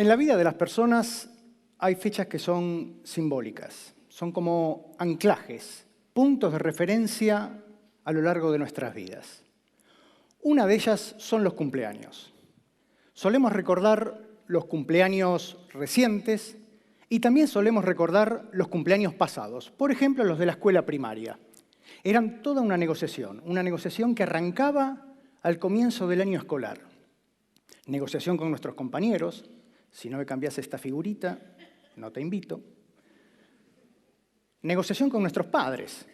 En la vida de las personas hay fechas que son simbólicas, son como anclajes, puntos de referencia a lo largo de nuestras vidas. Una de ellas son los cumpleaños. Solemos recordar los cumpleaños recientes y también solemos recordar los cumpleaños pasados, por ejemplo, los de la escuela primaria. Eran toda una negociación que arrancaba al comienzo del año escolar. Negociación con nuestros compañeros, si no me cambias esta figurita, no te invito. Negociación con nuestros padres.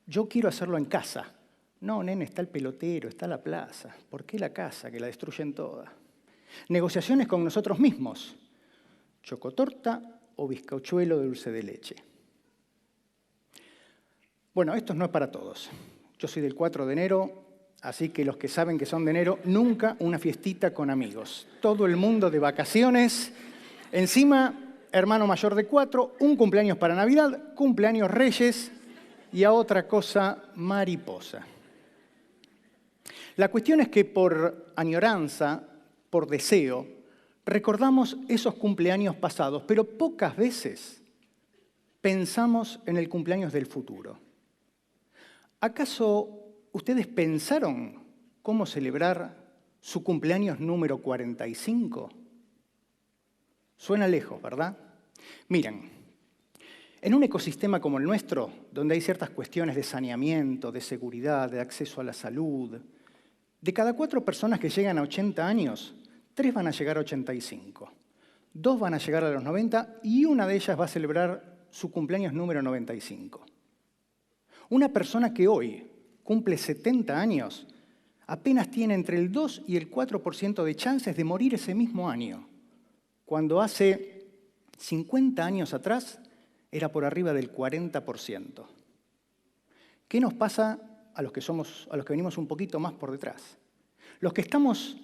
Yo quiero hacerlo en casa. No, nene, está el pelotero, está la plaza. ¿Por qué la casa, que la destruyen toda? Negociaciones con nosotros mismos. Chocotorta o bizcochuelo de dulce de leche. Bueno, esto no es para todos. Yo soy del 4 de enero, así que los que saben que son de enero, nunca una fiestita con amigos. Todo el mundo de vacaciones. Encima, hermano mayor de 4, un cumpleaños para Navidad, cumpleaños Reyes y a otra cosa mariposa. La cuestión es que por añoranza, por deseo, recordamos esos cumpleaños pasados, pero pocas veces pensamos en el cumpleaños del futuro. ¿Acaso ustedes pensaron cómo celebrar su cumpleaños número 45? Suena lejos, ¿verdad? Miren, en un ecosistema como el nuestro, donde hay ciertas cuestiones de saneamiento, de seguridad, de acceso a la salud, de cada 4 personas que llegan a 80 años, 3 van a llegar a 85, 2 van a llegar a los 90 y una de ellas va a celebrar su cumpleaños número 95. Una persona que hoy cumple 70 años apenas tiene entre el 2 y el 4% de chances de morir ese mismo año, cuando hace 50 años atrás era por arriba del 40%. ¿Qué nos pasa a los que venimos un poquito más por detrás? Los que estamos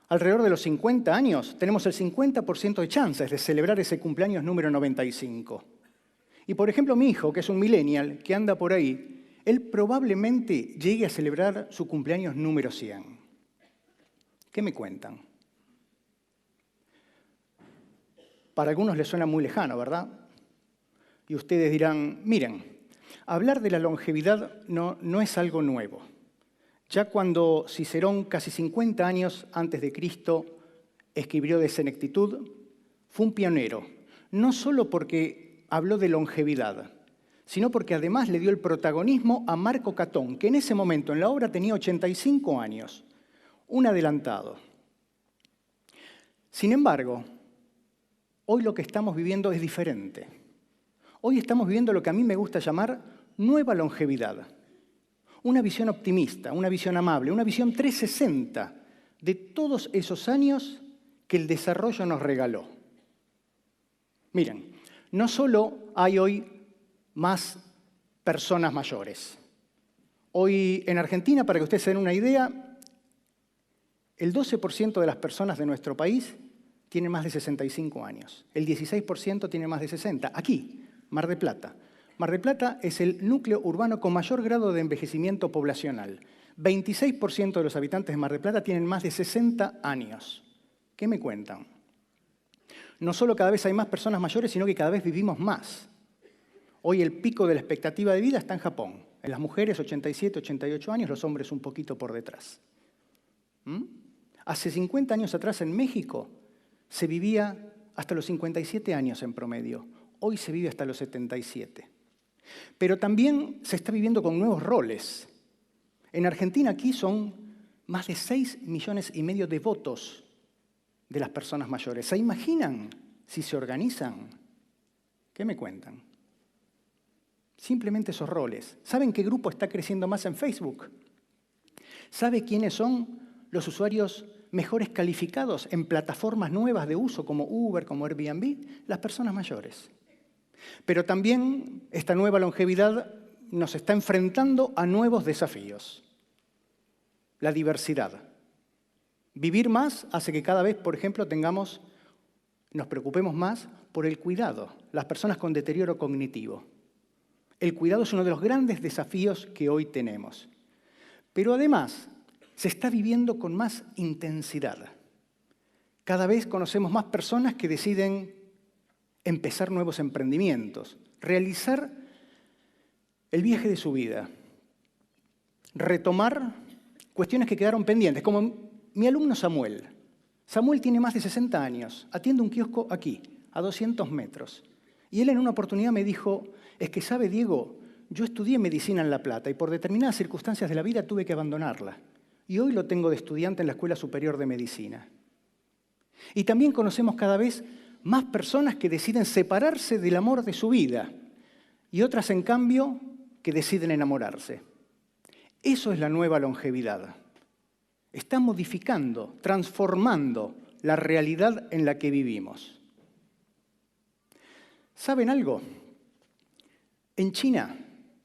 alrededor de los 50 años tenemos el 50% de chances de celebrar ese cumpleaños número 95. Y por ejemplo mi hijo, que es un millennial, que anda por ahí, él probablemente llegue a celebrar su cumpleaños número 100. ¿Qué me cuentan? Para algunos les suena muy lejano, ¿verdad? Y ustedes dirán, miren, hablar de la longevidad no es algo nuevo. Ya cuando Cicerón, casi 50 años antes de Cristo, escribió de senectitud, fue un pionero, no solo porque habló de longevidad, sino porque además le dio el protagonismo a Marco Catón, que en ese momento en la obra tenía 85 años, un adelantado. Sin embargo, hoy lo que estamos viviendo es diferente. Hoy estamos viviendo lo que a mí me gusta llamar nueva longevidad. Una visión optimista, una visión amable, una visión 360 de todos esos años que el desarrollo nos regaló. Miren, no solo hay hoy más personas mayores. Hoy en Argentina, para que ustedes se den una idea, el 12% de las personas de nuestro país tienen más de 65 años. El 16% tiene más de 60. Aquí, Mar del Plata. Mar del Plata es el núcleo urbano con mayor grado de envejecimiento poblacional. 26% de los habitantes de Mar del Plata tienen más de 60 años. ¿Qué me cuentan? No solo cada vez hay más personas mayores, sino que cada vez vivimos más. Hoy el pico de la expectativa de vida está en Japón. En las mujeres 87, 88 años, los hombres un poquito por detrás. Hace 50 años atrás en México se vivía hasta los 57 años en promedio. Hoy se vive hasta los 77. Pero también se está viviendo con nuevos roles. En Argentina aquí son más de 6,5 millones de votos de las personas mayores. ¿Se imaginan si se organizan? ¿Qué me cuentan? Simplemente esos roles. ¿Saben qué grupo está creciendo más en Facebook? ¿Sabe quiénes son los usuarios mejores calificados en plataformas nuevas de uso como Uber, como Airbnb? Las personas mayores. Pero también esta nueva longevidad nos está enfrentando a nuevos desafíos. La diversidad. Vivir más hace que cada vez, por ejemplo, nos preocupemos más por el cuidado, las personas con deterioro cognitivo. El cuidado es uno de los grandes desafíos que hoy tenemos. Pero además, se está viviendo con más intensidad. Cada vez conocemos más personas que deciden empezar nuevos emprendimientos, realizar el viaje de su vida, retomar cuestiones que quedaron pendientes, como mi alumno Samuel. Samuel tiene más de 60 años, atiende un kiosco aquí, a 200 metros. Y él en una oportunidad me dijo, es que sabe, Diego, yo estudié medicina en La Plata y por determinadas circunstancias de la vida tuve que abandonarla. Y hoy lo tengo de estudiante en la Escuela Superior de Medicina. Y también conocemos cada vez más personas que deciden separarse del amor de su vida y otras, en cambio, que deciden enamorarse. Eso es la nueva longevidad. Está modificando, transformando la realidad en la que vivimos. ¿Saben algo? En China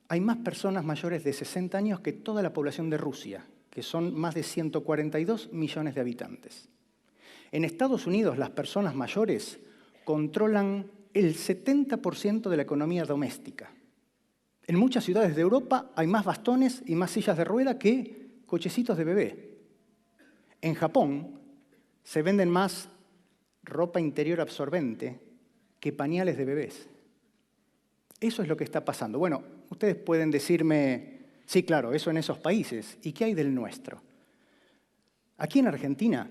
hay más personas mayores de 60 años que toda la población de Rusia, que son más de 142 millones de habitantes. En Estados Unidos, las personas mayores controlan el 70% de la economía doméstica. En muchas ciudades de Europa hay más bastones y más sillas de rueda que cochecitos de bebé. En Japón se venden más ropa interior absorbente que pañales de bebés. Eso es lo que está pasando. Bueno, ustedes pueden decirme, sí, claro, eso en esos países. ¿Y qué hay del nuestro? Aquí en Argentina,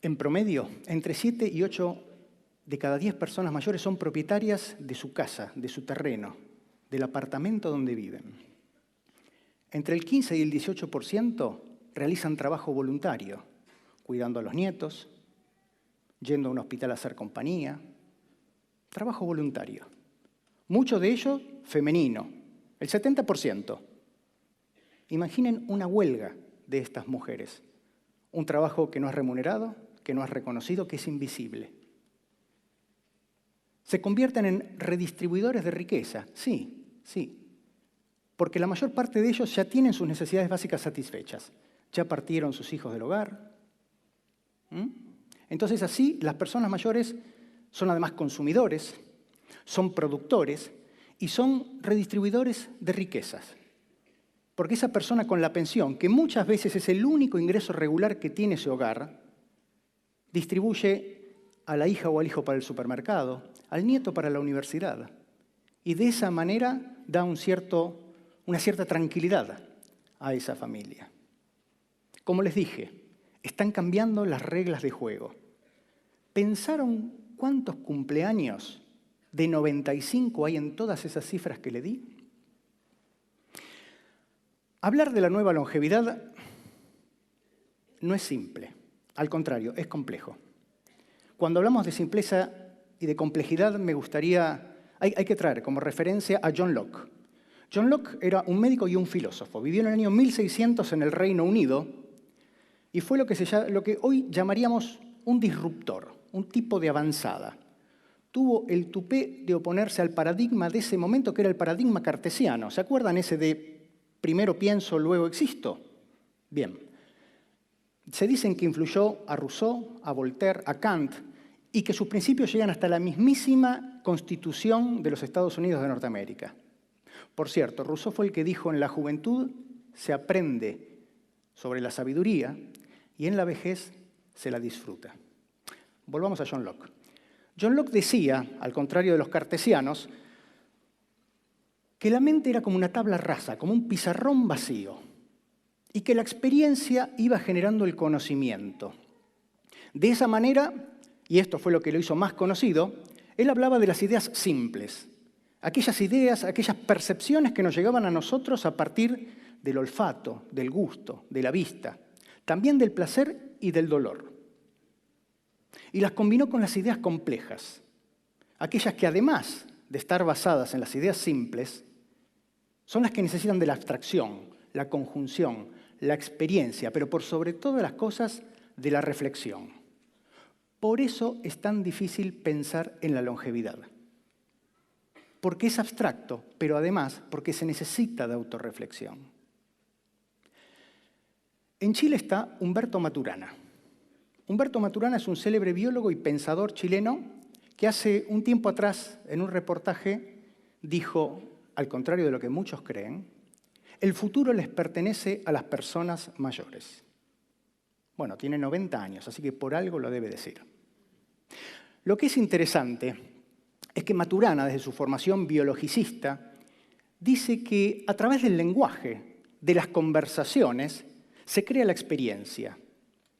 en promedio, entre 7 y 8 de cada 10 personas mayores son propietarias de su casa, de su terreno, del apartamento donde viven. Entre el 15 y el 18% realizan trabajo voluntario, cuidando a los nietos, yendo a un hospital a hacer compañía. Trabajo voluntario. Mucho de ello femenino, el 70%. Imaginen una huelga de estas mujeres. Un trabajo que no es remunerado, que no es reconocido, que es invisible. ¿Se convierten en redistribuidores de riqueza? Sí, sí. Porque la mayor parte de ellos ya tienen sus necesidades básicas satisfechas. Ya partieron sus hijos del hogar. Entonces así las personas mayores son además consumidores, son productores y son redistribuidores de riquezas. Porque esa persona con la pensión, que muchas veces es el único ingreso regular que tiene ese hogar, distribuye a la hija o al hijo para el supermercado, al nieto para la universidad. Y de esa manera da una cierta tranquilidad a esa familia. Como les dije, están cambiando las reglas de juego. ¿Pensaron cuántos cumpleaños de 95 hay en todas esas cifras que le di? Hablar de la nueva longevidad no es simple, al contrario, es complejo. Cuando hablamos de simpleza y de complejidad, hay que traer como referencia a John Locke. John Locke era un médico y un filósofo. Vivió en el año 1600 en el Reino Unido y fue lo que hoy llamaríamos un disruptor, un tipo de avanzada. Tuvo el tupé de oponerse al paradigma de ese momento, que era el paradigma cartesiano. ¿Se acuerdan ese de primero pienso, luego existo? Bien. Se dicen que influyó a Rousseau, a Voltaire, a Kant, y que sus principios llegan hasta la mismísima Constitución de los Estados Unidos de Norteamérica. Por cierto, Rousseau fue el que dijo: en la juventud se aprende sobre la sabiduría y en la vejez se la disfruta. Volvamos a John Locke. John Locke decía, al contrario de los cartesianos, que la mente era como una tabla rasa, como un pizarrón vacío, y que la experiencia iba generando el conocimiento. De esa manera, y esto fue lo que lo hizo más conocido, él hablaba de las ideas simples, aquellas ideas, aquellas percepciones que nos llegaban a nosotros a partir del olfato, del gusto, de la vista, también del placer y del dolor. Y las combinó con las ideas complejas, aquellas que además de estar basadas en las ideas simples, son las que necesitan de la abstracción, la conjunción, la experiencia, pero por sobre todas las cosas, de la reflexión. Por eso es tan difícil pensar en la longevidad. Porque es abstracto, pero además porque se necesita de autorreflexión. En Chile está Humberto Maturana. Humberto Maturana es un célebre biólogo y pensador chileno que hace un tiempo atrás, en un reportaje, dijo, al contrario de lo que muchos creen, el futuro les pertenece a las personas mayores. Bueno, tiene 90 años, así que por algo lo debe decir. Lo que es interesante es que Maturana, desde su formación biologicista, dice que a través del lenguaje, de las conversaciones, se crea la experiencia.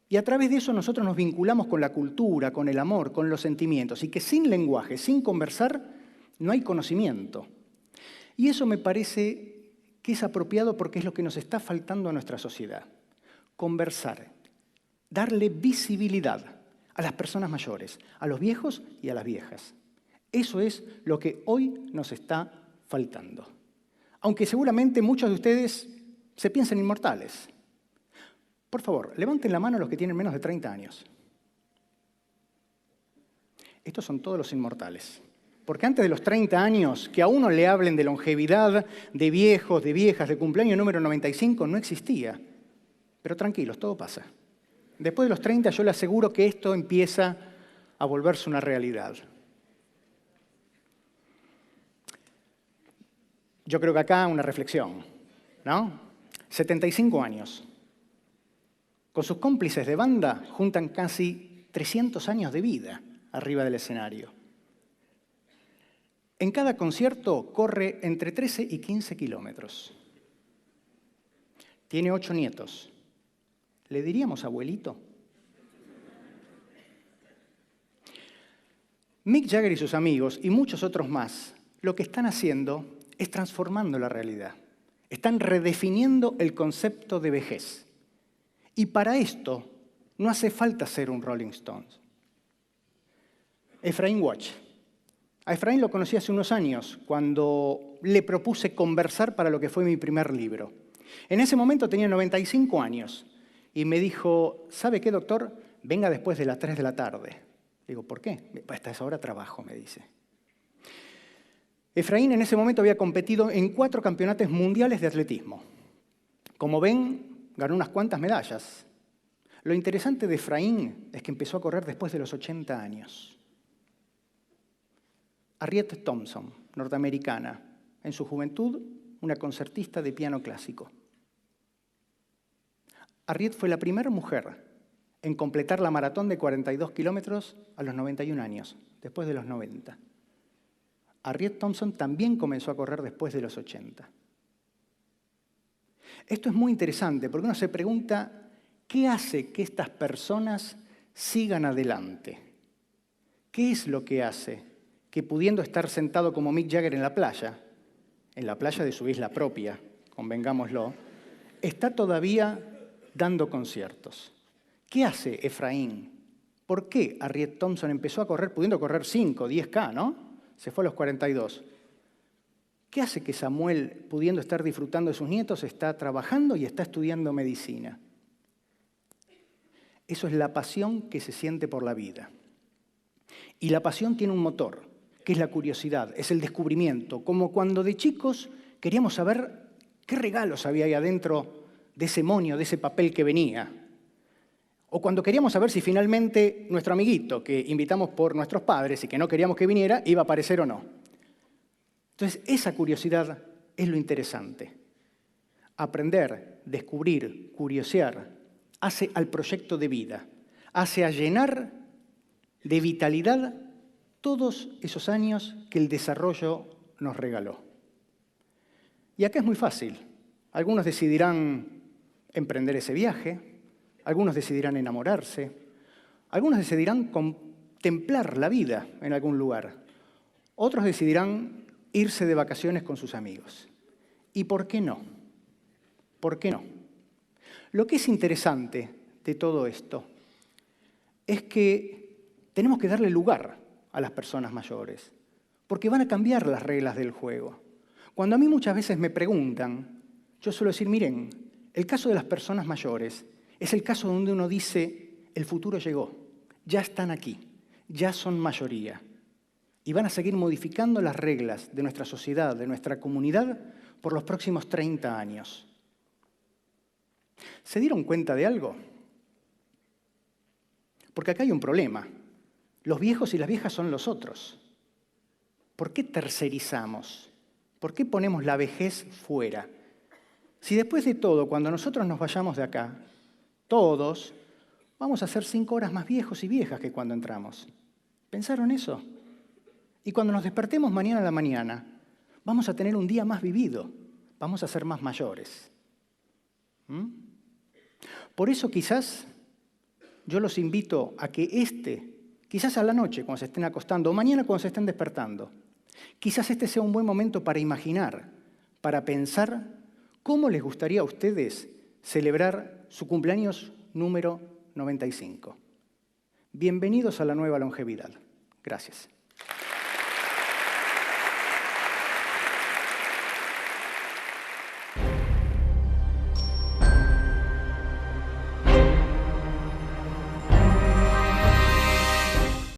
Y a través de eso nosotros nos vinculamos con la cultura, con el amor, con los sentimientos. Y que sin lenguaje, sin conversar, no hay conocimiento. Y eso me parece que es apropiado porque es lo que nos está faltando a nuestra sociedad. Conversar, darle visibilidad a las personas mayores, a los viejos y a las viejas. Eso es lo que hoy nos está faltando. Aunque seguramente muchos de ustedes se piensen inmortales. Por favor, levanten la mano los que tienen menos de 30 años. Estos son todos los inmortales. Porque antes de los 30 años, que a uno le hablen de longevidad, de viejos, de viejas, de cumpleaños número 95, no existía. Pero tranquilos, todo pasa. Después de los 30 yo le aseguro que esto empieza a volverse una realidad. Yo creo que acá una reflexión, ¿no? 75 años. Con sus cómplices de banda juntan casi 300 años de vida arriba del escenario. En cada concierto corre entre 13 y 15 kilómetros. Tiene 8 nietos. ¿Le diríamos abuelito? Mick Jagger y sus amigos, y muchos otros más, lo que están haciendo es transformando la realidad. Están redefiniendo el concepto de vejez. Y para esto no hace falta ser un Rolling Stones. Ephraim Watch. A Ephraim lo conocí hace unos años, cuando le propuse conversar para lo que fue mi primer libro. En ese momento tenía 95 años y me dijo, ¿sabe qué, doctor? Venga después de las 3 de la tarde. Digo, ¿por qué? Hasta esa hora trabajo, me dice. Ephraim en ese momento había competido en 4 campeonatos mundiales de atletismo. Como ven, ganó unas cuantas medallas. Lo interesante de Ephraim es que empezó a correr después de los 80 años. Harriet Thompson, norteamericana, en su juventud una concertista de piano clásico. Harriet fue la primera mujer en completar la maratón de 42 kilómetros a los 91 años, después de los 90. Harriet Thompson también comenzó a correr después de los 80. Esto es muy interesante porque uno se pregunta, ¿qué hace que estas personas sigan adelante? ¿Qué es lo que hace que pudiendo estar sentado como Mick Jagger en la playa de su isla propia, convengámoslo, está todavía dando conciertos? ¿Qué hace Ephraim? ¿Por qué Harriet Thompson empezó a correr, pudiendo correr 5, 10K, ¿no? Se fue a los 42. ¿Qué hace que Samuel, pudiendo estar disfrutando de sus nietos, está trabajando y está estudiando medicina? Eso es la pasión que se siente por la vida. Y la pasión tiene un motor, que es la curiosidad, es el descubrimiento, como cuando de chicos queríamos saber qué regalos había ahí adentro de ese moño, de ese papel que venía. O cuando queríamos saber si finalmente nuestro amiguito, que invitamos por nuestros padres y que no queríamos que viniera, iba a aparecer o no. Entonces, esa curiosidad es lo interesante. Aprender, descubrir, curiosear, hace al proyecto de vida, hace a llenar de vitalidad todos esos años que el desarrollo nos regaló. Y acá es muy fácil. Algunos decidirán emprender ese viaje, algunos decidirán enamorarse, algunos decidirán contemplar la vida en algún lugar, otros decidirán irse de vacaciones con sus amigos. ¿Y por qué no? ¿Por qué no? Lo que es interesante de todo esto es que tenemos que darle lugar a las personas mayores, porque van a cambiar las reglas del juego. Cuando a mí muchas veces me preguntan, yo suelo decir, miren, el caso de las personas mayores es el caso donde uno dice, el futuro llegó, ya están aquí, ya son mayoría, y van a seguir modificando las reglas de nuestra sociedad, de nuestra comunidad, por los próximos 30 años. ¿Se dieron cuenta de algo? Porque acá hay un problema. Los viejos y las viejas son los otros. ¿Por qué tercerizamos? ¿Por qué ponemos la vejez fuera? Si después de todo, cuando nosotros nos vayamos de acá, todos vamos a ser 5 horas más viejos y viejas que cuando entramos. ¿Pensaron eso? Y cuando nos despertemos mañana a la mañana, vamos a tener un día más vivido, vamos a ser más mayores. Por eso quizás yo los invito a que quizás a la noche cuando se estén acostando, o mañana cuando se estén despertando, quizás este sea un buen momento para imaginar, para pensar cómo les gustaría a ustedes celebrar su cumpleaños número 95. Bienvenidos a la nueva longevidad. Gracias.